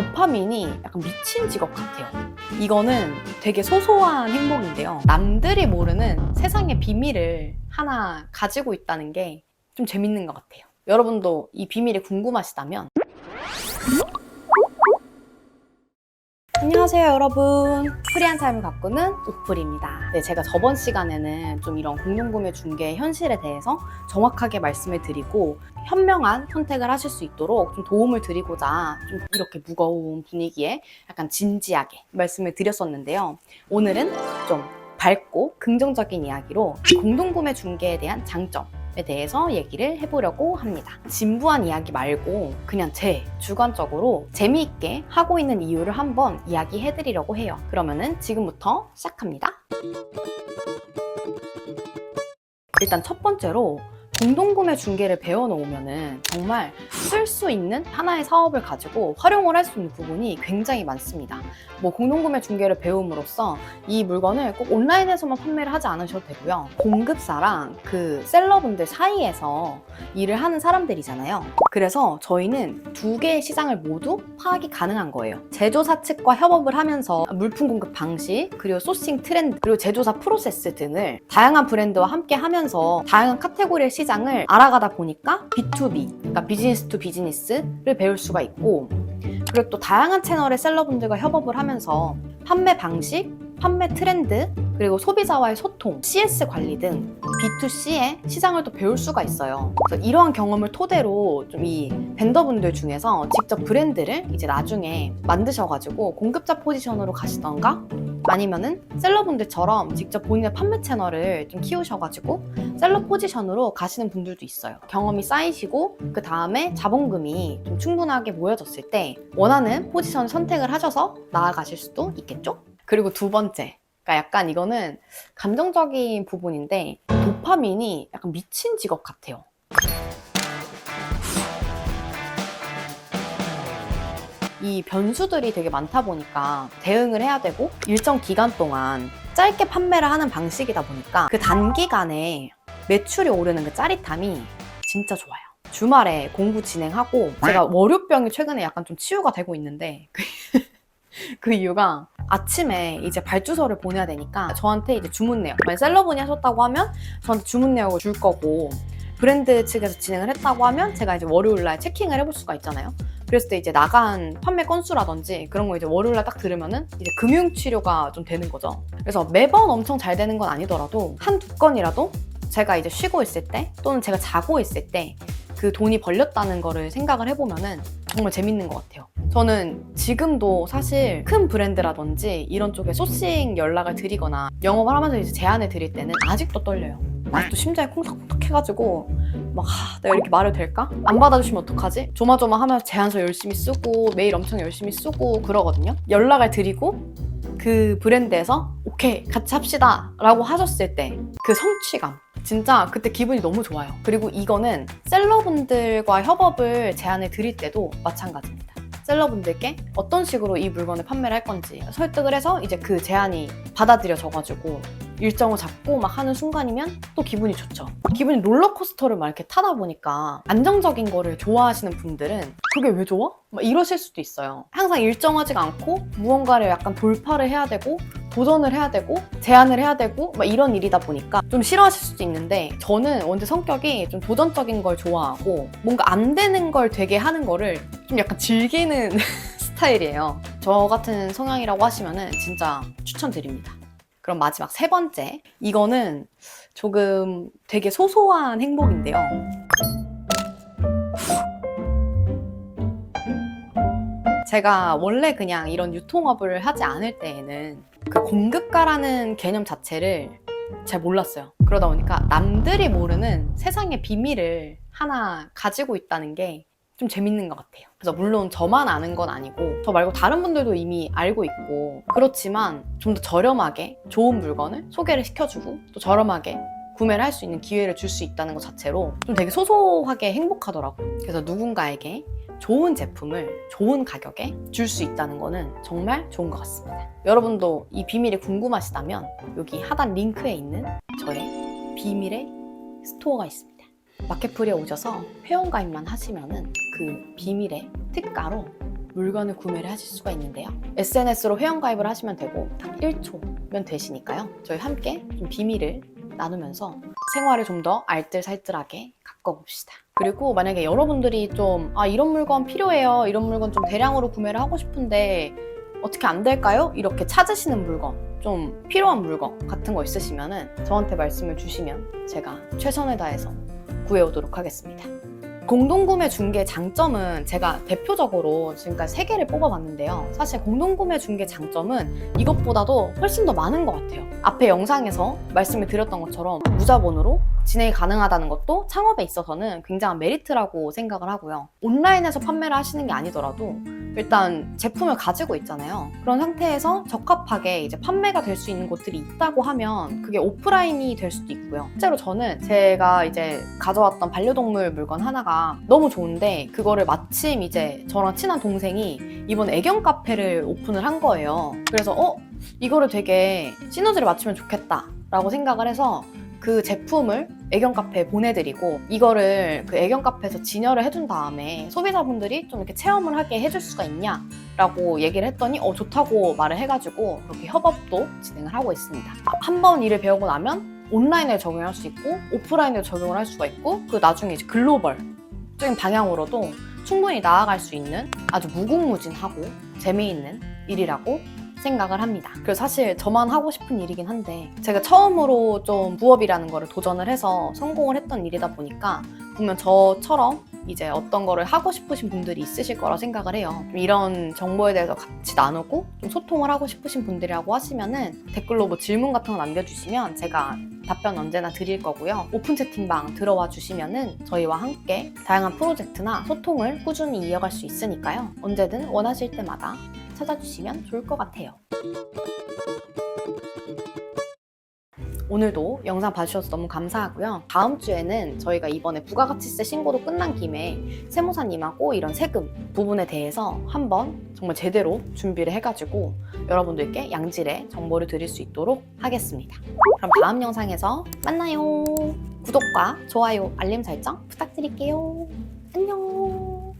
도파민이 약간 미친 직업 같아요. 이거는 되게 소소한 행복인데요. 남들이 모르는 세상의 비밀을 하나 가지고 있다는 게 좀 재밌는 것 같아요. 여러분도 이 비밀이 궁금하시다면 안녕하세요 여러분, 프리한 삶을 가꾸는 옥불입니다. 네, 제가 저번 시간에는 좀 이런 공동구매 중개의 현실에 대해서 정확하게 말씀을 드리고 현명한 선택을 하실 수 있도록 좀 도움을 드리고자 좀 이렇게 무거운 분위기에 약간 진지하게 말씀을 드렸었는데요. 오늘은 좀 밝고 긍정적인 이야기로 공동구매 중개에 대한 장점에 대해서 얘기를 해보려고 합니다. 진부한 이야기 말고 그냥 제 주관적으로 재미있게 하고 있는 이유를 한번 이야기해드리려고 해요. 그러면은 지금부터 시작합니다. 일단 첫 번째로 공동구매 중개를 배워놓으면은 정말 쓸 수 있는 하나의 사업을 가지고 활용을 할 수 있는 부분이 굉장히 많습니다. 뭐 공동구매 중개를 배움으로써 이 물건을 꼭 온라인에서만 판매를 하지 않으셔도 되고요. 공급사랑 그 셀러분들 사이에서 일을 하는 사람들이잖아요. 그래서 저희는 두 개의 시장을 모두 파악이 가능한 거예요. 제조사 측과 협업을 하면서 물품 공급 방식, 그리고 소싱 트렌드, 그리고 제조사 프로세스 등을 다양한 브랜드와 함께 하면서 다양한 카테고리의 시장을 알아가다 보니까 B2B, 그러니까 비즈니스 투 비즈니스를 배울 수가 있고, 그리고 또 다양한 채널의 셀러분들과 협업을 하면서 판매 방식, 판매 트렌드, 그리고 소비자와의 소통, CS 관리 등 B2C의 시장을 또 배울 수가 있어요. 그래서 이러한 경험을 토대로 좀 이 벤더분들 중에서 직접 브랜드를 이제 나중에 만드셔가지고 공급자 포지션으로 가시던가, 아니면은 셀러분들처럼 직접 본인의 판매 채널을 좀 키우셔가지고 셀러 포지션으로 가시는 분들도 있어요. 경험이 쌓이시고 그 다음에 자본금이 좀 충분하게 모여졌을 때 원하는 포지션을 선택을 하셔서 나아가실 수도 있겠죠? 그리고 두 번째, 그러니까 약간 이거는 감정적인 부분인데 도파민이 약간 미친 직업 같아요. 이 변수들이 되게 많다 보니까 대응을 해야 되고 일정 기간 동안 짧게 판매를 하는 방식이다 보니까 그 단기간에 매출이 오르는 그 짜릿함이 진짜 좋아요. 주말에 공부 진행하고 제가 월요병이 최근에 약간 좀 치유가 되고 있는데 그 이유가 아침에 이제 발주서를 보내야 되니까 저한테 이제 주문 내역, 만약 셀러분이 하셨다고 하면 저한테 주문 내역을 줄 거고, 브랜드 측에서 진행을 했다고 하면 제가 이제 월요일날 체킹을 해볼 수가 있잖아요. 그랬을 때 이제 나간 판매 건수라든지 그런 거 이제 월요일날 딱 들으면은 이제 금융치료가 좀 되는 거죠. 그래서 매번 엄청 잘 되는 건 아니더라도 한두 건이라도 제가 이제 쉬고 있을 때 또는 제가 자고 있을 때 그 돈이 벌렸다는 거를 생각을 해보면은 정말 재밌는 것 같아요. 저는 지금도 사실 큰 브랜드라든지 이런 쪽에 소싱 연락을 드리거나 영업을 하면서 이제 제안을 드릴 때는 아직도 떨려요. 아직도 심장이 콩닥콩닥 해가지고 막 내가 이렇게 말해도 될까? 안 받아주시면 어떡하지? 조마조마하면서 제안서 열심히 쓰고 메일 엄청 열심히 쓰고 그러거든요. 연락을 드리고 그 브랜드에서 오케이 같이 합시다 라고 하셨을 때 그 성취감, 진짜 그때 기분이 너무 좋아요. 그리고 이거는 셀러분들과 협업을 제안을 드릴 때도 마찬가지입니다. 셀러분들께 어떤 식으로 이 물건을 판매를 할 건지 설득을 해서 이제 그 제안이 받아들여져가지고 일정을 잡고 막 하는 순간이면 또 기분이 좋죠. 기분이 롤러코스터를 막 이렇게 타다 보니까 안정적인 거를 좋아하시는 분들은 그게 왜 좋아? 막 이러실 수도 있어요. 항상 일정하지가 않고 무언가를 약간 돌파를 해야 되고 도전을 해야 되고 제안을 해야 되고 막 이런 일이다 보니까 좀 싫어하실 수도 있는데, 저는 원래 성격이 좀 도전적인 걸 좋아하고 뭔가 안 되는 걸 되게 하는 거를 좀 약간 즐기는 스타일이에요. 저 같은 성향이라고 하시면은 진짜 추천드립니다. 그럼 마지막 세 번째, 이거는 조금 되게 소소한 행복인데요. 제가 원래 그냥 이런 유통업을 하지 않을 때에는 그 공급가라는 개념 자체를 잘 몰랐어요. 그러다 보니까 남들이 모르는 세상의 비밀을 하나 가지고 있다는 게 좀 재밌는 것 같아요. 그래서 물론 저만 아는 건 아니고 저 말고 다른 분들도 이미 알고 있고, 그렇지만 좀 더 저렴하게 좋은 물건을 소개를 시켜주고 또 저렴하게 구매를 할 수 있는 기회를 줄 수 있다는 것 자체로 좀 되게 소소하게 행복하더라고요. 그래서 누군가에게 좋은 제품을 좋은 가격에 줄 수 있다는 거는 정말 좋은 것 같습니다. 여러분도 이 비밀이 궁금하시다면 여기 하단 링크에 있는 저의 비밀의 스토어가 있습니다. 마켓풀이에 오셔서 회원가입만 하시면은 그 비밀의 특가로 물건을 구매를 하실 수가 있는데요. SNS로 회원가입을 하시면 되고 단 1초면 되시니까요. 저희 함께 좀 비밀을 나누면서 생활을 좀 더 알뜰살뜰하게 가꿔봅시다. 그리고 만약에 여러분들이 좀 이런 물건 필요해요, 이런 물건 좀 대량으로 구매를 하고 싶은데 어떻게 안 될까요? 이렇게 찾으시는 물건, 좀 필요한 물건 같은 거 있으시면은 저한테 말씀을 주시면 제가 최선을 다해서 구해오도록 하겠습니다. 공동구매 중개 장점은 제가 대표적으로 지금까지 3개를 뽑아봤는데요. 사실 공동구매 중개 장점은 이것보다도 훨씬 더 많은 것 같아요. 앞에 영상에서 말씀을 드렸던 것처럼 무자본으로 진행이 가능하다는 것도 창업에 있어서는 굉장한 메리트라고 생각을 하고요. 온라인에서 판매를 하시는 게 아니더라도 일단 제품을 가지고 있잖아요. 그런 상태에서 적합하게 이제 판매가 될 수 있는 곳들이 있다고 하면 그게 오프라인이 될 수도 있고요. 실제로 저는 제가 이제 가져왔던 반려동물 물건 하나가 너무 좋은데 그거를 마침 이제 저랑 친한 동생이 이번 애견 카페를 오픈을 한 거예요. 그래서 이거를 되게 시너지를 맞추면 좋겠다 라고 생각을 해서 그 제품을 애견 카페에 보내드리고 이거를 그 애견 카페에서 진열을 해준 다음에 소비자분들이 좀 이렇게 체험을 하게 해줄 수가 있냐 라고 얘기를 했더니 좋다고 말을 해가지고 그렇게 협업도 진행을 하고 있습니다. 한 번 일을 배우고 나면 온라인에 적용할 수 있고 오프라인에 적용을 할 수가 있고 그 나중에 이제 글로벌적인 방향으로도 충분히 나아갈 수 있는 아주 무궁무진하고 재미있는 일이라고 생각을 합니다. 그래서 사실 저만 하고 싶은 일이긴 한데 제가 처음으로 좀 부업이라는 거를 도전을 해서 성공을 했던 일이다 보니까 분명 저처럼 이제 어떤 거를 하고 싶으신 분들이 있으실 거라 생각을 해요. 이런 정보에 대해서 같이 나누고 좀 소통을 하고 싶으신 분들이라고 하시면은 댓글로 뭐 질문 같은 거 남겨주시면 제가 답변 언제나 드릴 거고요. 오픈 채팅방 들어와 주시면은 저희와 함께 다양한 프로젝트나 소통을 꾸준히 이어갈 수 있으니까요. 언제든 원하실 때마다 찾아주시면 좋을 것 같아요. 오늘도 영상 봐주셔서 너무 감사하고요. 다음 주에는 저희가 이번에 부가가치세 신고도 끝난 김에 세무사님하고 이런 세금 부분에 대해서 한번 정말 제대로 준비를 해가지고 여러분들께 양질의 정보를 드릴 수 있도록 하겠습니다. 그럼 다음 영상에서 만나요. 구독과 좋아요, 알림 설정 부탁드릴게요. 안녕.